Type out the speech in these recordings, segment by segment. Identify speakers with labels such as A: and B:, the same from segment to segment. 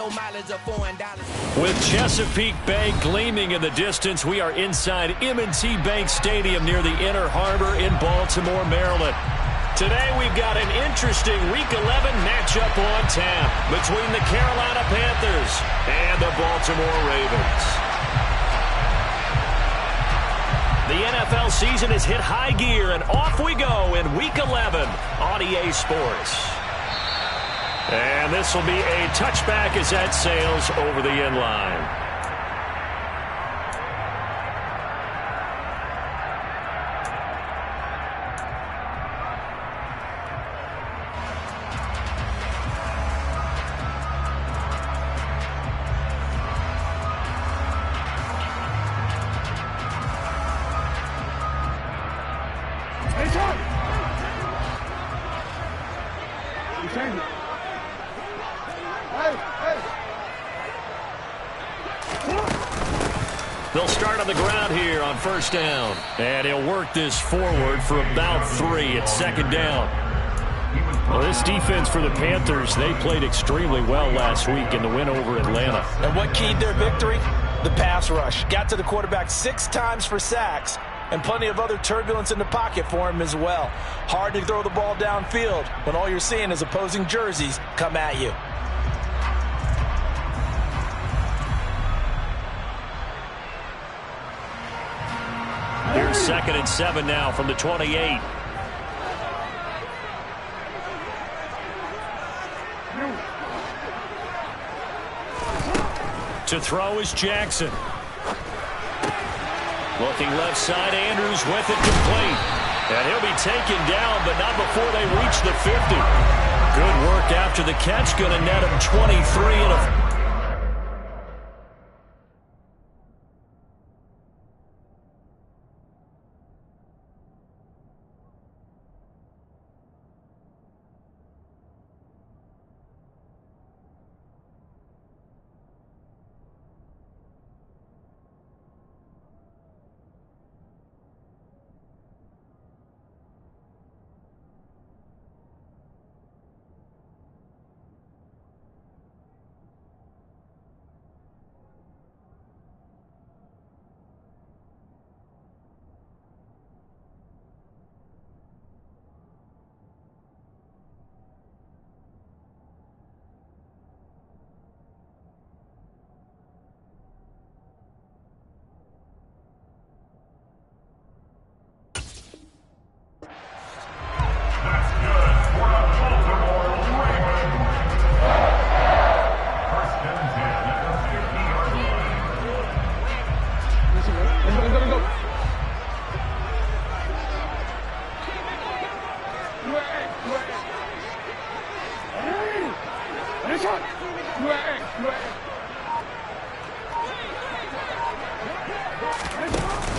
A: low mileage of $4.
B: With Chesapeake Bay gleaming in the distance, we are inside M&T Bank Stadium near the Inner Harbor in Baltimore, Maryland. Today we've got an interesting Week 11 matchup on tap between the Carolina Panthers and the Baltimore Ravens. The NFL season has hit high gear, and off we go in Week 11 on EA Sports. And this will be a touchback as that sails over the end line. They'll start on the ground here on first down. And he'll work this forward for about 3 at second down. Well, this defense for the Panthers, they played extremely well last week in the win over Atlanta.
C: And what keyed their victory? The pass rush. Got to the quarterback 6 times for sacks, and plenty of other turbulence in the pocket for him as well. Hard to throw the ball downfield when all you're seeing is opposing jerseys come at you.
B: Here's 2nd and 7 now from the 28. To throw is Jackson. Looking left side, Andrews with it complete. And he'll be taken down, but not before they reach the 50. Good work after the catch, going to net him 23 and a...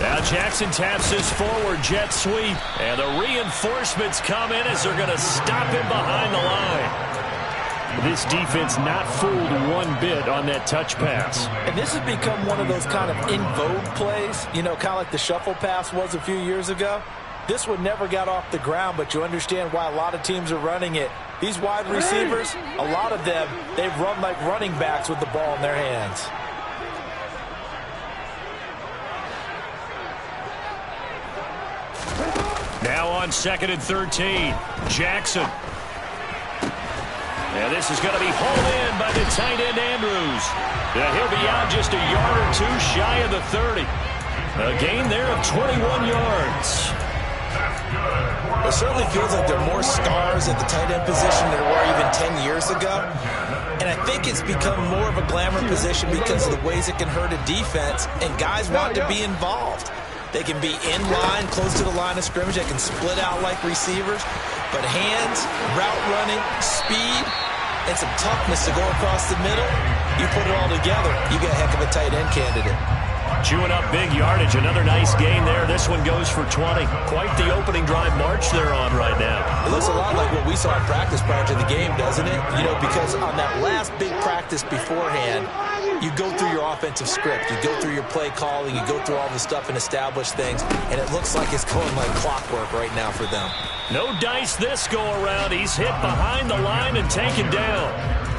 B: Now Jackson taps his forward jet sweep. And the reinforcements come in as they're going to stop him behind the line. This defense not fooled one bit on that touch pass.
C: And this has become one of those kind of in vogue plays, you know, kind of like the shuffle pass was a few years ago. This one never got off the ground, but you understand why a lot of teams are running it. These wide receivers, a lot of them, they've run like running backs with the ball in their hands.
B: Now on 2nd and 13, Jackson. And this is going to be hauled in by the tight end Andrews. He'll be out just a yard or 2 shy of the 30. A gain there of 21 yards.
C: It certainly feels like there are more stars at the tight end position than there were even 10 years ago. And I think it's become more of a glamour position because of the ways it can hurt a defense, and guys want to be involved. They can be in line, close to the line of scrimmage. They can split out like receivers. But hands, route running, speed, and some toughness to go across the middle, you put it all together, you get a heck of a tight end candidate.
B: Chewing up big yardage. Another nice gain there. This one goes for 20. Quite the opening drive march they're on right now.
C: It looks a lot like what we saw in practice prior to the game, doesn't it? You know, because on that last big practice beforehand, you go through your offensive script. You go through your play calling. You go through all the stuff and establish things. And it looks like it's going like clockwork right now for them.
B: No dice this go around. He's hit behind the line and taken down.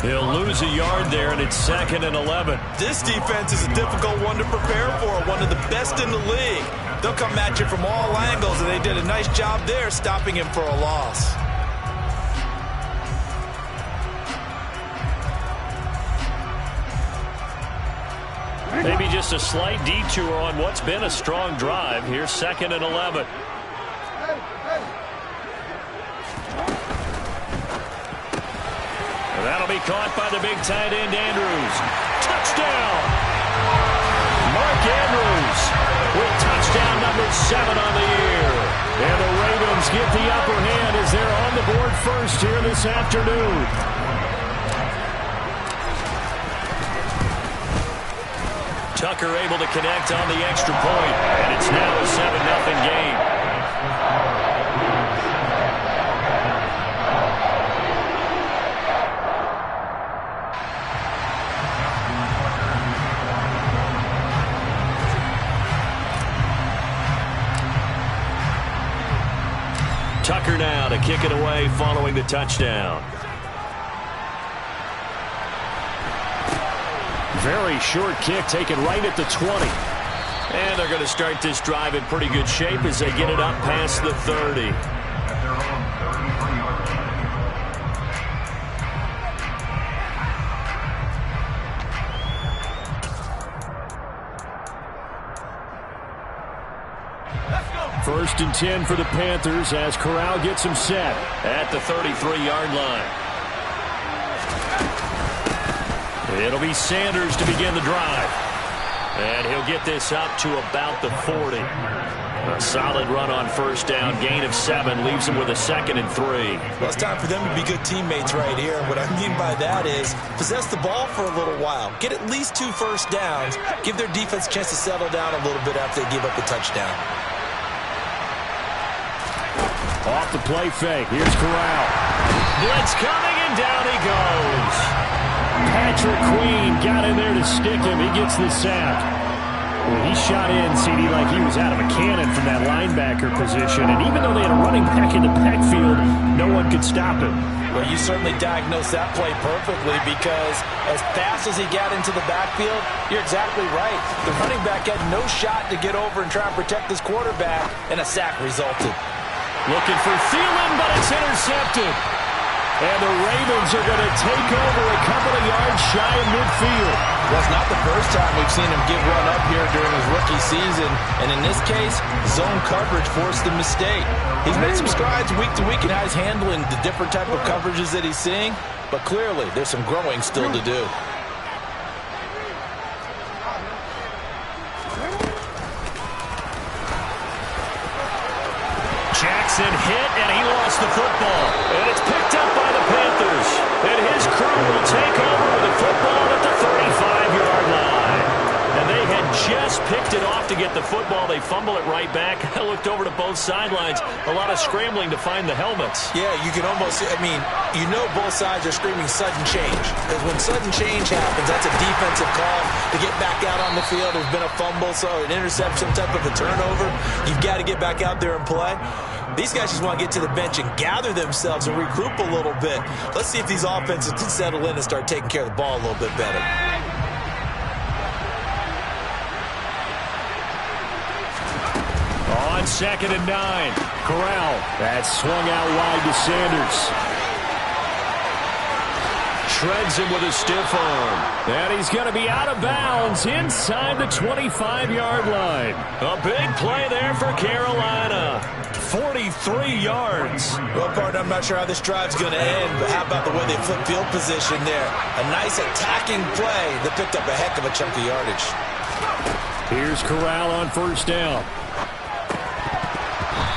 B: He'll lose a yard there, and it's 2nd and 11.
C: This defense is a difficult one to prepare for, one of the best in the league. They'll come at you from all angles, and they did a nice job there stopping him for a loss.
B: Maybe just a slight detour on what's been a strong drive. Here's 2nd and 11. That'll be caught by the big tight end, Andrews. Touchdown! Mark Andrews with touchdown number 7 on the year. And the Ravens get the upper hand as they're on the board first here this afternoon. Tucker able to connect on the extra point, and it's now a 7-0 game. Tucker now to kick it away following the touchdown. Very short kick taken right at the 20. And they're going to start this drive in pretty good shape as they get it up past the 30. First and 10 for the Panthers as Corral gets him set at the 33-yard line. It'll be Sanders to begin the drive. And he'll get this up to about the 40. A solid run on first down. Gain of 7 leaves him with a 2nd and 3.
C: Well, it's time for them to be good teammates right here. And what I mean by that is possess the ball for a little while. Get at least 2 first downs. Give their defense a chance to settle down a little bit after they give up the touchdown.
B: Off the play fake. Here's Corral. Blitz coming, and down he goes. Patrick Queen got in there to stick him. He gets the sack. Well, he shot in, CD, like he was out of a cannon from that linebacker position. And even though they had a running back in the backfield, no one could stop him.
C: Well, you certainly diagnosed that play perfectly because as fast as he got into the backfield, you're exactly right. The running back had no shot to get over and try and protect this quarterback, and a sack resulted.
B: Looking for Thielen, but it's intercepted. And the Ravens are going to take over a couple of yards shy of midfield.
C: Well, it's not the first time we've seen him give run up here during his rookie season. And in this case, zone coverage forced the mistake. He's made some strides week to week in how he's handling the different type of coverages that he's seeing. But clearly, there's some growing still to do.
B: Jackson hit, and he lost the football. And it's picked up by the Panthers. And his crew will take over with the football at the 35-yard line. And they had just picked it off to get the football. They fumble it right back. I looked over to both sidelines. A lot of scrambling to find the helmets.
C: Yeah, you can almost, you know both sides are screaming sudden change. Because when sudden change happens, that's a defensive call to get back out on the field. There's been a fumble, so an interception, some type of a turnover. You've got to get back out there and play. These guys just want to get to the bench and gather themselves and regroup a little bit. Let's see if these offenses can settle in and start taking care of the ball a little bit better.
B: On 2nd and 9, Corral. That's swung out wide to Sanders. Shreds him with a stiff arm. And he's going to be out of bounds inside the 25-yard line. A big play there for Carolina. 43 yards.
C: Well, partner, I'm not sure how this drive's going to end, but how about the way they flip field position there? A nice attacking play that picked up a heck of a chunk of yardage.
B: Here's Corral on first down.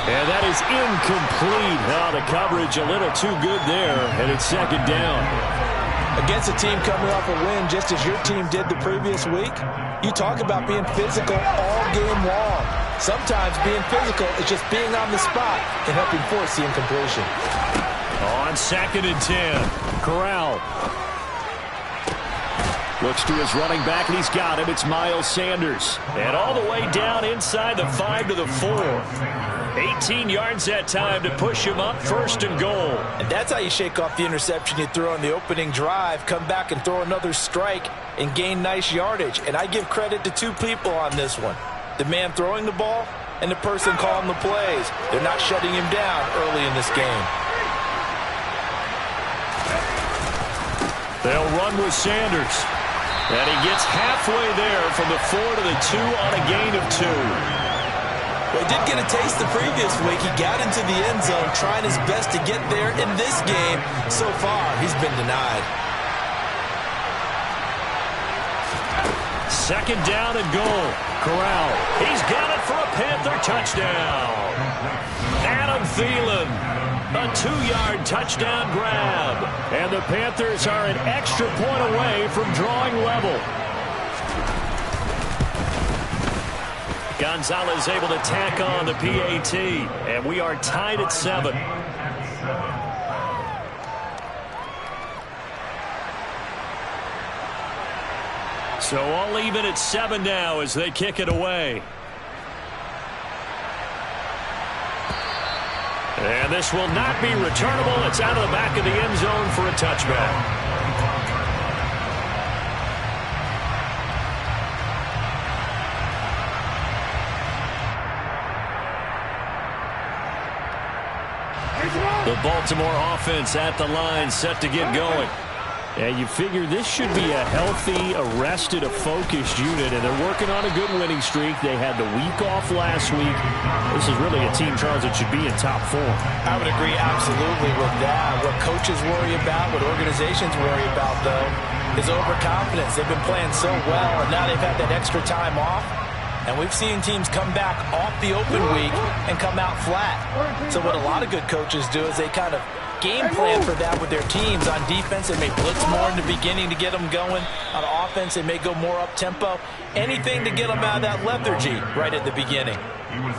B: And that is incomplete. Oh, the coverage a little too good there, and it's 2nd down.
C: Against a team coming off a win just as your team did the previous week, you talk about being physical all game long. Sometimes being physical is just being on the spot and helping force the incompletion.
B: On 2nd and 10, Corral. Looks to his running back, and he's got him. It's Miles Sanders. And all the way down inside the 5 to the 4. 18 yards that time to push him up, 1st and goal.
C: And that's how you shake off the interception you threw on the opening drive, come back and throw another strike and gain nice yardage. And I give credit to two people on this one. The man throwing the ball and the person calling the plays. They're not shutting him down early in this game.
B: They'll run with Sanders. And he gets halfway there from the 4 to the 2 on a gain of 2.
C: Well, he did get a taste the previous week. He got into the end zone trying his best to get there in this game. So far, he's been denied.
B: 2nd down and goal. Corral. He's got it for a Panther touchdown. Adam Thielen. A 2-yard touchdown grab. And the Panthers are an extra point away from drawing level. Gonzalez able to tack on the PAT. And we are tied at 7. So all even at 7 now as they kick it away. And this will not be returnable. It's out of the back of the end zone for a touchback. The Baltimore offense at the line, set to get going. And you figure this should be a healthy, arrested, a focused unit, and they're working on a good winning streak. They had the week off last week. This is really a team, Charles, that should be in top form.
C: I would agree absolutely with that. What coaches worry about, what organizations worry about, though, is overconfidence. They've been playing so well, and now they've had that extra time off. And we've seen teams come back off the open week and come out flat. So what a lot of good coaches do is they kind of game plan for that with their teams. On defense, they may blitz more in the beginning to get them going. On offense, they may go more up-tempo. Anything to get them out of that lethargy right at the beginning.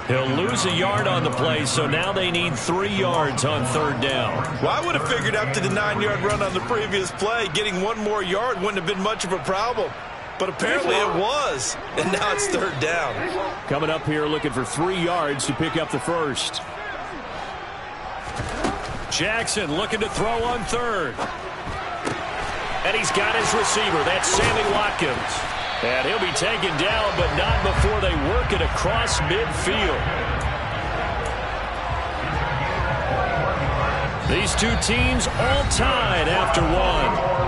B: He'll lose a yard on the play, so now they need 3 yards on 3rd down.
C: Well, I would have figured after the 9-yard run on the previous play, getting 1 more yard wouldn't have been much of a problem. But apparently it was, and now it's 3rd down.
B: Coming up here looking for 3 yards to pick up the 1st. Jackson looking to throw on 3rd. And he's got his receiver. That's Sammy Watkins. And he'll be taken down, but not before they work it across midfield. These two teams all tied after 1.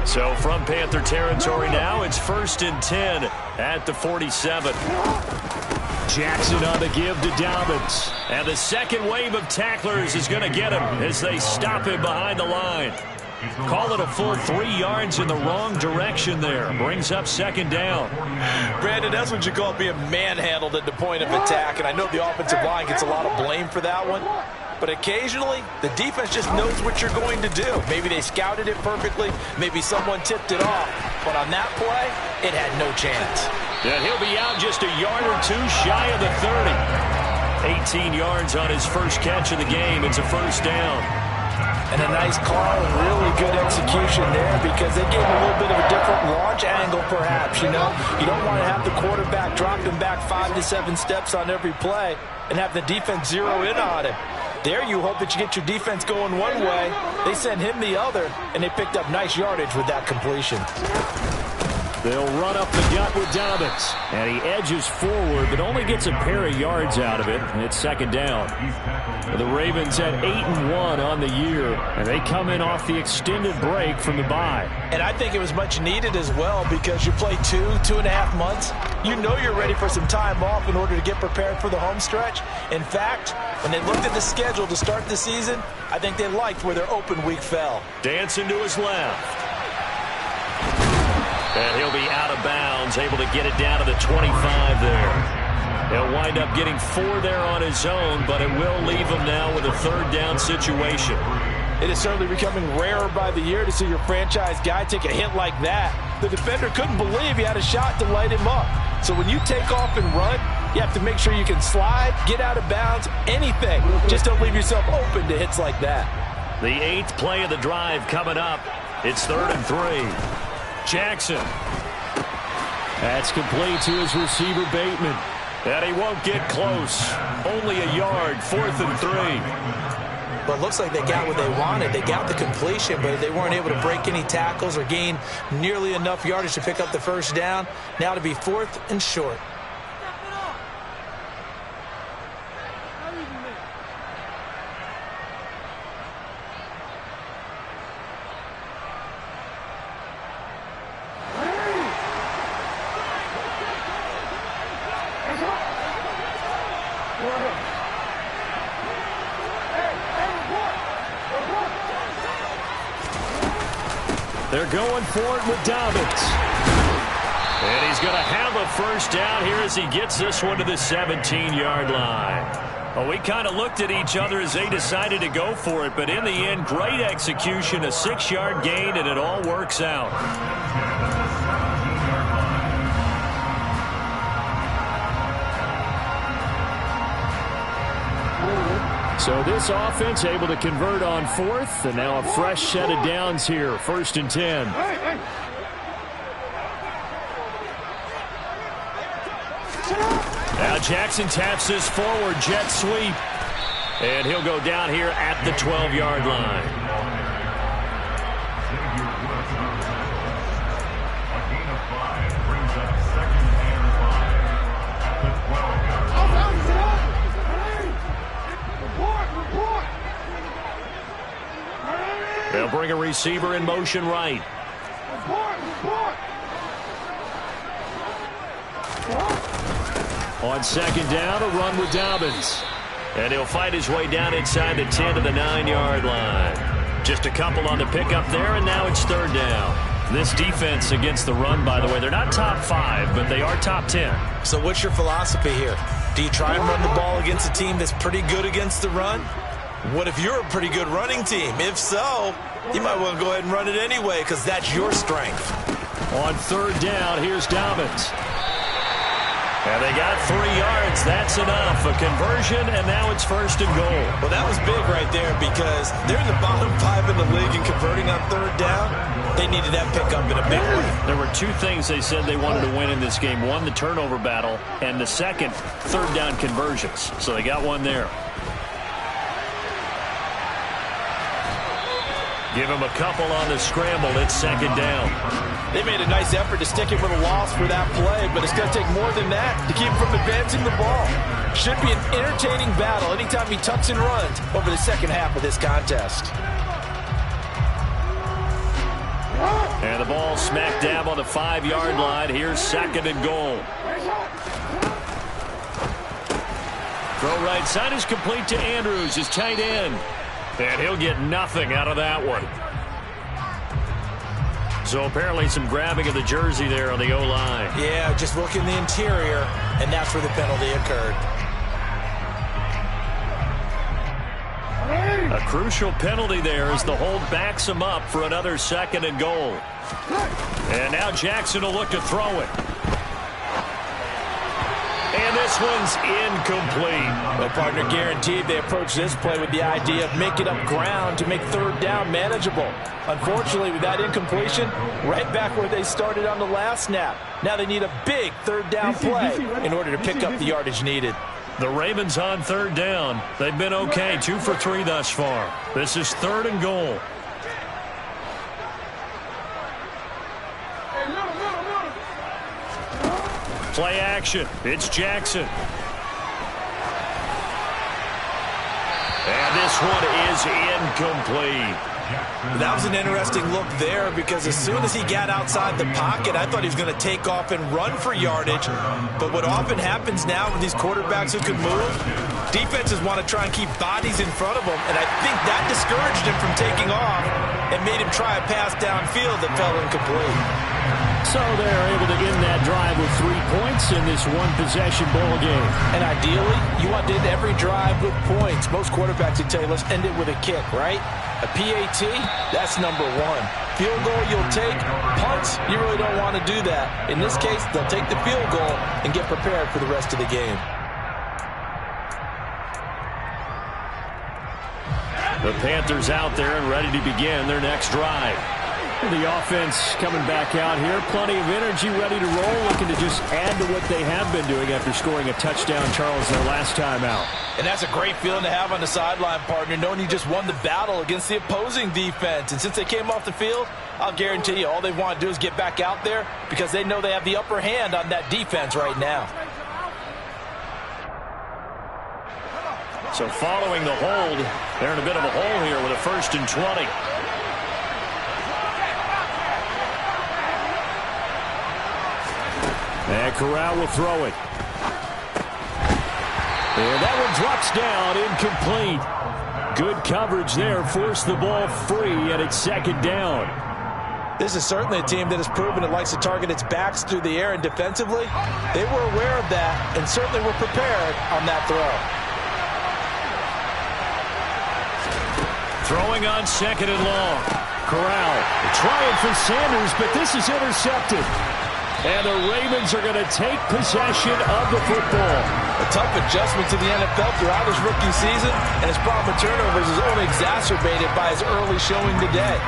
B: So from Panther territory now, it's 1st and 10 at the 47. Jackson on the give to Dobbins. And the second wave of tacklers is going to get him as they stop him behind the line. Call it a full 3 yards in the wrong direction there. Brings up 2nd down.
C: Brandon, that's what you call being manhandled at the point of attack. And I know the offensive line gets a lot of blame for that one. But occasionally, the defense just knows what you're going to do. Maybe they scouted it perfectly. Maybe someone tipped it off. But on that play, it had no chance.
B: And he'll be out just a yard or 2 shy of the 30. 18 yards on his first catch of the game. It's a 1st down.
C: And a nice call and really good execution there because they gave him a little bit of a different launch angle perhaps, you know. You don't want to have the quarterback dropping back 5 to 7 steps on every play and have the defense zero in on him. There you hope that you get your defense going one way. They send him the other, and they picked up nice yardage with that completion.
B: They'll run up the gut with Dobbins. And he edges forward, but only gets a pair of yards out of it. And it's 2nd down. The Ravens at 8-1 on the year. And they come in off the extended break from the bye.
C: And I think it was much needed as well because you play 2.5 months. You know you're ready for some time off in order to get prepared for the home stretch. In fact, when they looked at the schedule to start the season, I think they liked where their open week fell.
B: Dancing to his left. And he'll be out of bounds, able to get it down to the 25 there. He'll wind up getting 4 there on his own, but it will leave him now with a 3rd down situation.
D: It is certainly becoming rarer by the year to see your franchise guy take a hit like that. The defender couldn't believe he had a shot to light him up. So when you take off and run, you have to make sure you can slide, get out of bounds, anything. Just don't leave yourself open to hits like that.
B: The 8th play of the drive coming up. It's 3rd and 3. Jackson. That's complete to his receiver, Bateman. And he won't get close. Only a yard, 4th and 3.
C: But it looks like they got what they wanted. They got the completion, but they weren't able to break any tackles or gain nearly enough yardage to pick up the first down. Now to be 4th and short.
B: They're going for it with Dobbins. And he's going to have a first down here as he gets this one to the 17-yard line. Well, we kind of looked at each other as they decided to go for it, but in the end, great execution, a 6-yard gain, and it all works out. So this offense able to convert on 4th, and now a fresh set of downs here, 1st and 10. Now Jackson taps this forward jet sweep, and he'll go down here at the 12-yard line. They'll bring a receiver in motion right. On 2nd down, a run with Dobbins. And he'll fight his way down inside the 10 to the 9-yard line. Just a couple on the pickup there, and now it's 3rd down. This defense against the run, by the way, they're not top 5, but they are top 10.
C: So what's your philosophy here? Do you try and run the ball against a team that's pretty good against the run? What if you're a pretty good running team? If so, you might want to go ahead and run it anyway because that's your strength.
B: On 3rd down, here's Dobbins. And they got 3 yards. That's enough. A conversion, and now it's 1st and goal.
C: Well, that was big right there because they're in the bottom 5 in the league and converting on 3rd down. They needed that pickup in a big way.
B: There were 2 things they said they wanted to win in this game. One, the turnover battle, and the second, 3rd down conversions. So they got one there. Give him a couple on the scramble. It's 2nd down.
D: They made a nice effort to stick it with a loss for that play, but it's going to take more than that to keep him from advancing the ball. Should be an entertaining battle anytime he tucks and runs over the second half of this contest.
B: And the ball smack dab on the 5-yard line. Here's 2nd and goal. Throw right side is complete to Andrews, his tight end. And he'll get nothing out of that one. So apparently some grabbing of the jersey there on the O-line.
C: Yeah, just look in the interior, and that's where the penalty occurred.
B: A crucial penalty there as the hold backs him up for another 2nd and goal. And now Jackson will look to throw it. And this one's incomplete.
D: Well, partner, guaranteed they approach this play with the idea of making up ground to make 3rd down manageable. Unfortunately, with that incompletion, right back where they started on the last snap. Now they need a big 3rd down play in order to pick up the yardage needed.
B: The Ravens on 3rd down. They've been okay, 2 for 3 thus far. This is 3rd and goal. Play action. It's Jackson. And this one is incomplete.
C: That was an interesting look there because as soon as he got outside the pocket, I thought he was going to take off and run for yardage. But what often happens now with these quarterbacks who can move, defenses want to try and keep bodies in front of them. And I think that discouraged him from taking off and made him try a pass downfield that fell incomplete.
B: So they're able to end that drive with 3 points in this one-possession ball game.
D: And ideally, you want to end every drive with points. Most quarterbacks would tell you, let's end it with a kick, right? A PAT, that's number one. Field goal you'll take. Punts, you really don't want to do that. In this case, they'll take the field goal and get prepared for the rest of the game.
B: The Panthers out there and ready to begin their next drive. The offense coming back out here. Plenty of energy, ready to roll, looking to just add to what they have been doing after scoring a touchdown, Charles, their last time out.
D: And that's a great feeling to have on the sideline, partner, knowing you just won the battle against the opposing defense. And since they came off the field, I'll guarantee you all they want to do is get back out there because they know they have the upper hand on that defense right now.
B: So following the hold, they're in a bit of a hole here with a 1st and 20. And Corral will throw it. And that one drops down, incomplete. Good coverage there, forced the ball free, and it's 2nd down.
D: This is certainly a team that has proven it likes to target its backs through the air, and defensively, they were aware of that and certainly were prepared on that throw.
B: Throwing on 2nd and long. Corral trying for Sanders, but this is intercepted. And the Ravens are going to take possession of the football.
D: A tough adjustment to the NFL throughout his rookie season, and his problem with turnovers is only exacerbated by his early showing today.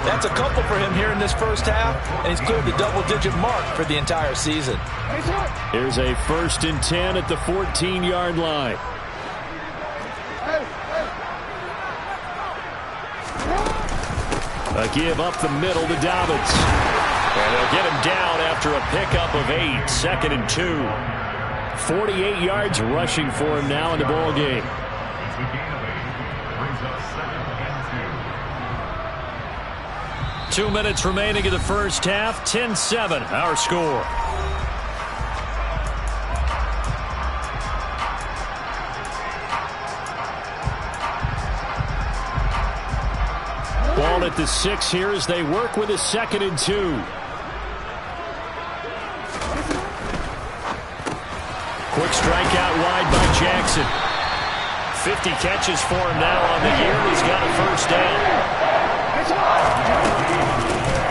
D: That's a couple for him here in this first half, and he's cleared the double-digit mark for the entire season.
B: Here's a 1st and 10 at the 14-yard line. A give up the middle to Dobbins. And they'll get him down after a pickup of 8. 2nd and 2. 48 yards rushing for him now in the ball game. Two minutes remaining in the first half. 10-7, our score. Ball at the 6 here as they work with a 2nd and 2. Quick strike out wide by Jackson. 50 catches for him now on the year. He's got a 1st down.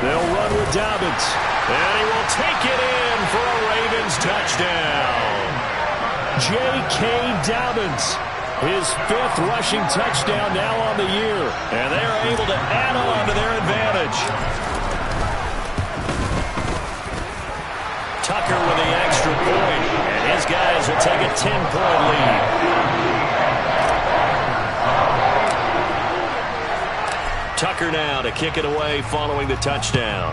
B: They'll run with Dobbins. And he will take it in for a Ravens touchdown. J.K. Dobbins. His 5th rushing touchdown now on the year. And they are able to add on to their advantage. Tucker with the extra point. And his guys will take a 10-point lead. Tucker now to kick it away following the touchdown.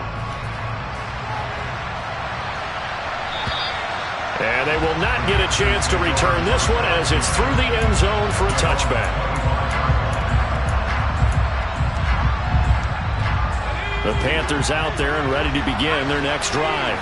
B: And they will not get a chance to return this one as it's through the end zone for a touchback. The Panthers out there and ready to begin their next drive.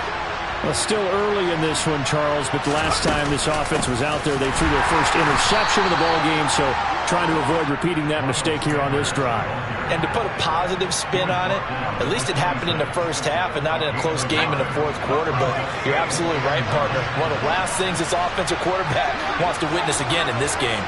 B: Well, still early in this one, Charles, but the last time this offense was out there, they threw their first interception of the ball game, so trying to avoid repeating that mistake here on this drive.
D: And to put a positive spin on it, at least it happened in the first half and not in a close game in the 4th quarter, but you're absolutely right, partner. One of the last things this offensive quarterback wants to witness again in this game.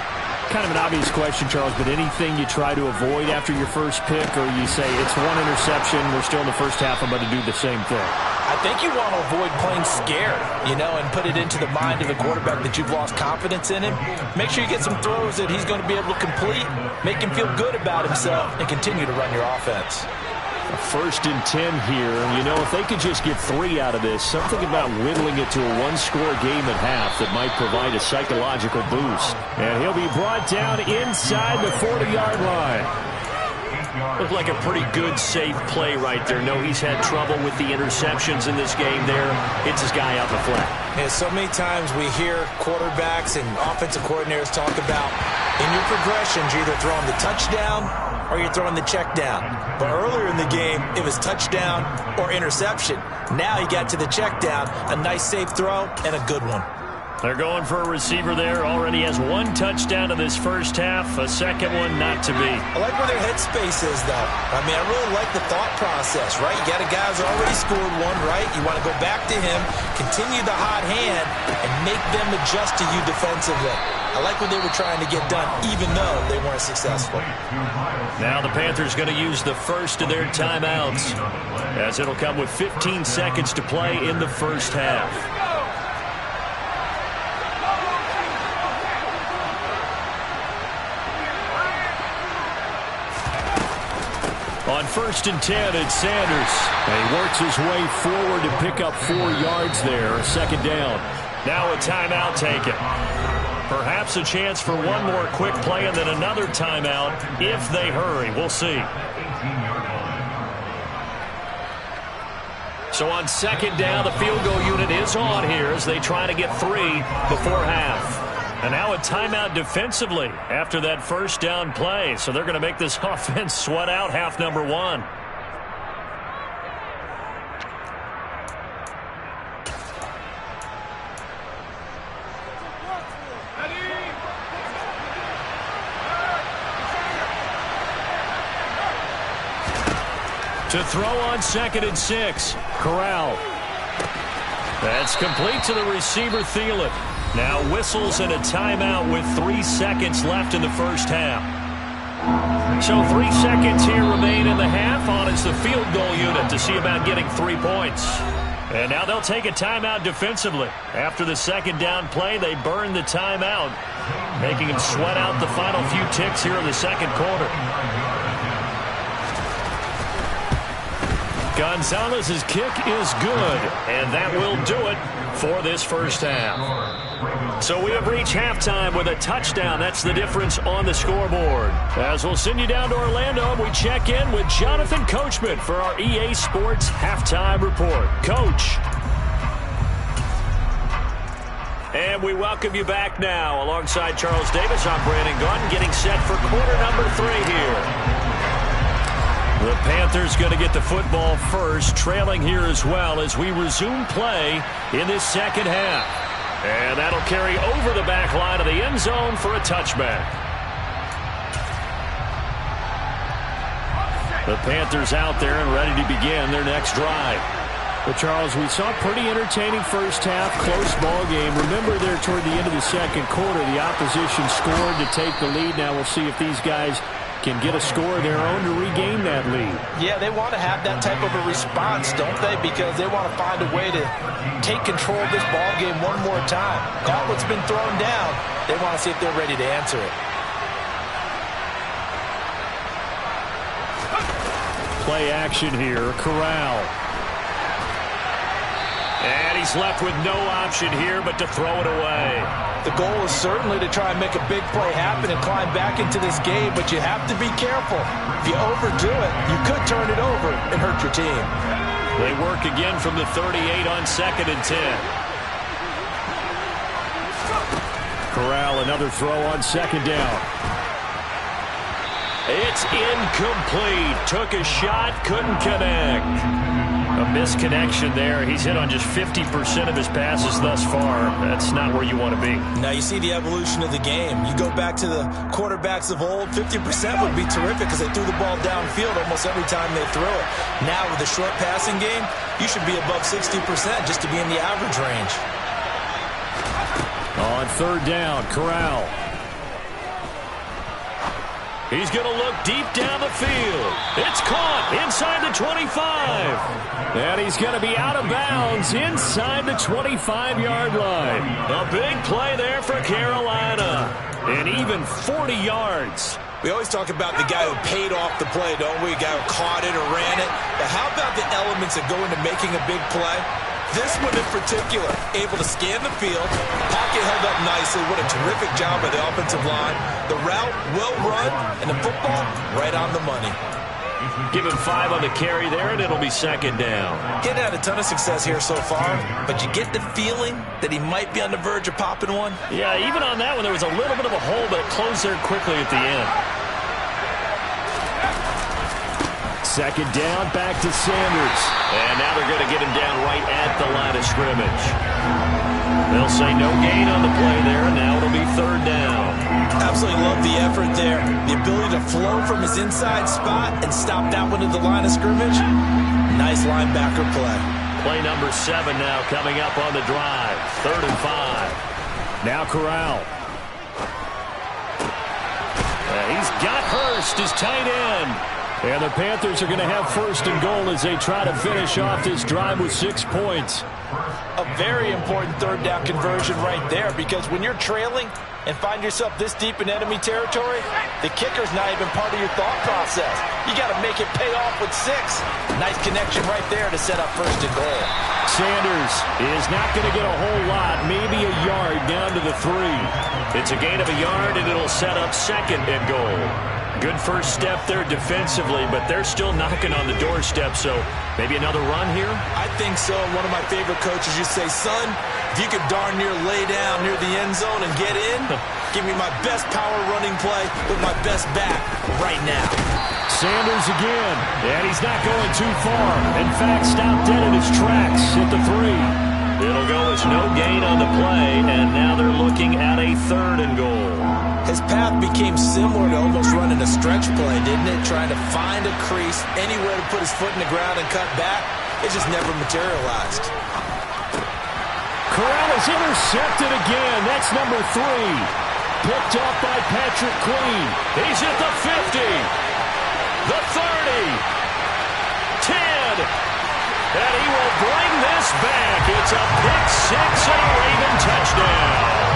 B: Kind of an obvious question, Charles, but anything you try to avoid after your first pick, or you say it's one interception, we're still in the first half, I'm going to do the same thing?
D: I think you want to avoid playing scared, and put it into the mind of the quarterback that you've lost confidence in him. Make sure you get some throws that he's going to be able to complete, make him feel good about himself, and continue to run your offense.
B: A 1st and 10 here. If they could just get 3 out of this, something about whittling it to a one-score game at half that might provide a psychological boost. And he'll be brought down inside the 40-yard line. Looked like a pretty good, safe play right there. No, he's had trouble with the interceptions in this game there. Hits his guy out the flat.
C: Yeah, so many times we hear quarterbacks and offensive coordinators talk about in your progressions, you're either throwing the touchdown or you're throwing the check down. But earlier in the game, it was touchdown or interception. Now he got to the check down, a nice safe throw and a good one.
B: They're going for a receiver there. Already has one touchdown in this first half. A second one not to be.
C: I like where their headspace is, though. I mean, I really like the thought process, right? You got a guy who's already scored one, right? You want to go back to him, continue the hot hand, and make them adjust to you defensively. I like what they were trying to get done, even though they weren't successful.
B: Now the Panthers going to use the first of their timeouts, as it'll come with 15 seconds to play in the first half. On 1st and 10, it's Sanders. And he works his way forward to pick up 4 yards there. A second down. Now a timeout taken. Perhaps a chance for one more quick play and then another timeout if they hurry. We'll see. So on 2nd down, the field goal unit is on here as they try to get 3 before half. And now a timeout defensively after that first down play. So they're going to make this offense sweat out half number 1. To throw on 2nd and 6. Corral. That's complete to the receiver, Thielen. Now whistles and a timeout with 3 seconds left in the first half. So 3 seconds here remain in the half. On is the field goal unit to see about getting 3 points. And now they'll take a timeout defensively. After the second down play, they burn the timeout, making them sweat out the final few ticks here in the second quarter. Gonzalez's kick is good, and that will do it for this first half. So we have reached halftime with a touchdown. That's the difference on the scoreboard. As we'll send you down to Orlando, we check in with Jonathan Coachman for our EA Sports Halftime Report. Coach. And we welcome you back now. Alongside Charles Davis, I'm Brandon Gunn, getting set for quarter number 3 here. The Panthers going to get the football first, trailing here as well as we resume play in this second half. And that'll carry over the back line of the end zone for a touchback. The Panthers out there and ready to begin their next drive. Well, Charles, we saw a pretty entertaining first half, close ball game. Remember there toward the end of the second quarter, the opposition scored to take the lead. Now we'll see if these guys can get a score of their own to regain that lead.
D: Yeah, they want to have that type of a response, don't they? Because they want to find a way to take control of this ball game one more time. Gauntlet's been thrown down. They want to see if they're ready to answer it.
B: Play action here. Corral. And he's left with no option here but to throw it away.
D: The goal is certainly to try and make a big play happen and climb back into this game, but you have to be careful. If you overdo it, you could turn it over and hurt your team.
B: They work again from the 38 on 2nd and 10. Corral, another throw on 2nd down. It's incomplete. Took a shot, couldn't connect. A misconnection there. He's hit on just 50% of his passes thus far. That's not where you want to be.
C: Now you see the evolution of the game. You go back to the quarterbacks of old, 50% would be terrific because they threw the ball downfield almost every time they threw it. Now with the short passing game, you should be above 60% just to be in the average range.
B: On 3rd down, Corral. He's going to look deep down the field. It's caught inside the 25. And he's going to be out of bounds inside the 25-yard line. A big play there for Carolina. And even 40 yards.
C: We always talk about the guy who paid off the play, don't we? The guy who caught it or ran it. But how about the elements that go into making a big play? This one in particular, able to scan the field, pocket held up nicely. What a terrific job by the offensive line. The route, well run, and the football, right on the money.
B: Give him 5 on the carry there, and it'll be 2nd down.
C: Getting had a ton of success here so far, but you get the feeling that he might be on the verge of popping one.
B: Yeah, even on that one, there was a little bit of a hole, but it closed there quickly at the end. 2nd down, back to Sanders. And now they're going to get him down right at at the line of scrimmage. They'll say no gain on the play there, and now it'll be third down.
C: Absolutely love the effort there. The ability to flow from his inside spot and stop that one at the line of scrimmage. Nice linebacker play.
B: Play number 7 now coming up on the drive. 3rd and 5. Now Corral. He's got Hurst, his tight end. And the Panthers are going to have 1st and goal as they try to finish off this drive with 6 points.
D: A very important 3rd down conversion right there, because when you're trailing and find yourself this deep in enemy territory, the kicker's not even part of your thought process. You got to make it pay off with 6. Nice connection right there to set up 1st and goal.
B: Sanders is not going to get a whole lot, maybe a yard down to the 3. It's a gain of a yard, and it'll set up 2nd and goal. Good first step there defensively, but they're still knocking on the doorstep, so maybe another run here?
C: I think so. One of my favorite coaches used to say, son, if you could darn near lay down near the end zone and get in, give me my best power running play with my best back right now.
B: Sanders again, and he's not going too far. In fact, stopped dead in his tracks at the 3. It'll go as no gain on the play, and now they're looking at a 3rd and goal.
C: His path became similar to almost running a stretch play, didn't it? Trying to find a crease, anywhere to put his foot in the ground and cut back. It just never materialized.
B: Corral is intercepted again. That's number 3. Picked up by Patrick Queen. He's at the 50. The 30. 10. And he will bring this back. It's a pick 6 and a Raven touchdown.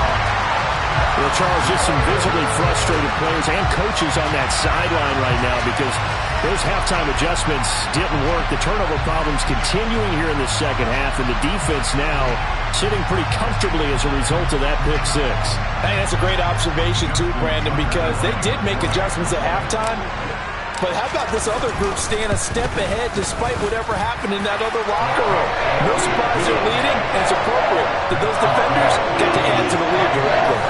B: Well, Charles, just some visibly frustrated players and coaches on that sideline right now because those halftime adjustments didn't work. The turnover problems continuing here in the second half, and the defense now sitting pretty comfortably as a result of that pick 6.
D: I think that's a great observation too, Brandon, because they did make adjustments at halftime. But how about this other group staying a step ahead despite whatever happened in that other locker room? No surprise they're leading, and it's appropriate that those defenders get to add to the lead directly.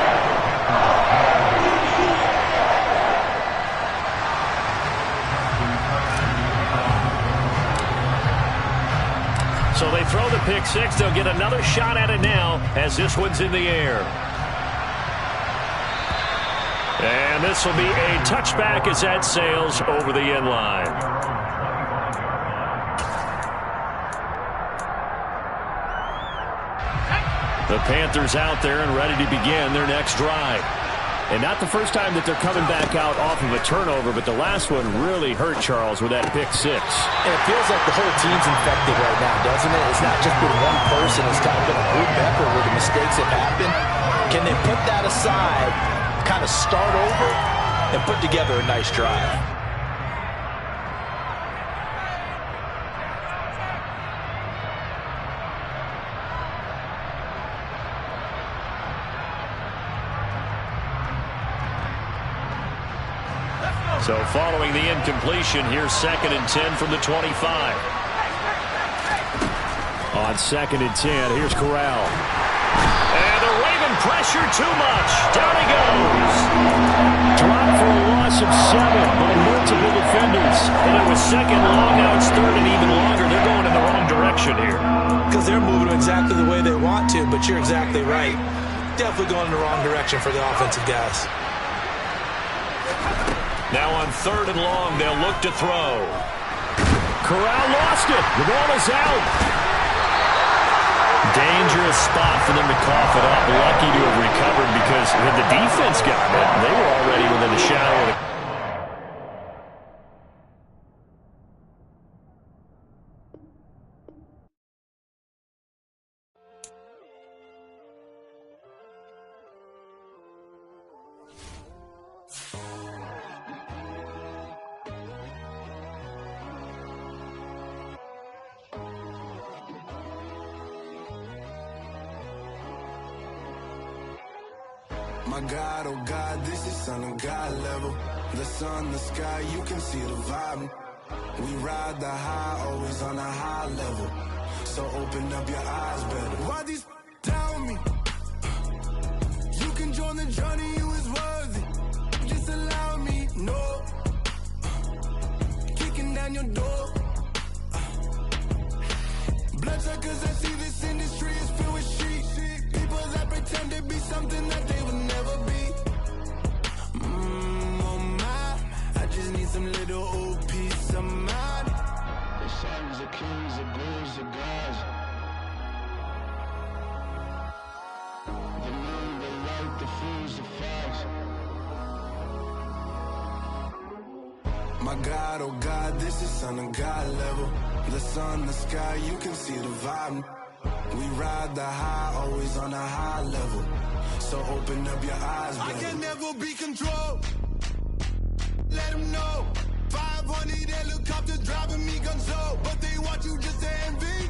B: So they throw the pick 6. They'll get another shot at it now as this one's in the air. And this will be a touchback as that sails over the end line. The Panthers out there and ready to begin their next drive. And not the first time that they're coming back out off of a turnover, but the last one really hurt Charles with that pick 6.
D: And it feels like the whole team's infected right now, doesn't it? It's not just been one person. It's kind of been a group effort where the mistakes have happened. Can they put that aside, kind of start over, and put together a nice drive?
B: So following the incompletion, here's 2nd and 10 from the 25. On 2nd and 10, here's Corral. And the Raven pressure too much. Down he goes. Dropped for a loss of 7 by multiple defenders. And it was 2nd long, now it's 3rd and even longer. They're going in the wrong direction here.
C: Because they're moving exactly the way they want to, but you're exactly right. Definitely going in the wrong direction for the offensive guys.
B: Now on 3rd and long, they'll look to throw. Corral lost it. The ball is out. Dangerous spot for them to cough it up. Lucky to have recovered because when the defense got it, they were already within a shadow of the...
E: My God, oh God, this is Son of God level. The sun, the sky, you can see the vibe. We ride the high, always on a high level. So open up your eyes better. Why these tell me? You can join the journey, you is worthy. Just allow me, no. Kicking down your door. Bloodsuckers, I see the My God, oh God, this is Son of God level. The sun, the sky, you can see the vibe. We ride the high, always on a high level. So open up your eyes, baby.
F: I can never be controlled. Let them know. 500 helicopters driving me gonzo, but they want you just to envy.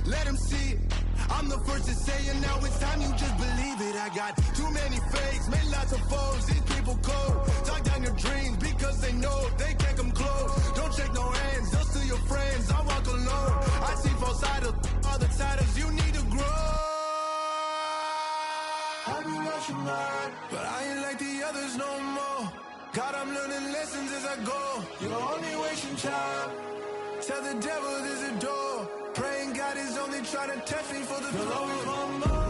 F: Let them see it. I'm the first to say it, now it's time you just believe it. I got too many fakes, made lots of foes, these people cold. Talk down your dreams because they know they can't come close. Don't shake no hands, those to your friends, I walk alone. I see false idols, all the titles, you need to grow.
E: I be rushing hard, but I ain't like the others no more. God, I'm learning lessons as I go. You're only wasting time. Tell the devil there's a door. Praying God is only trying to test me for the glory.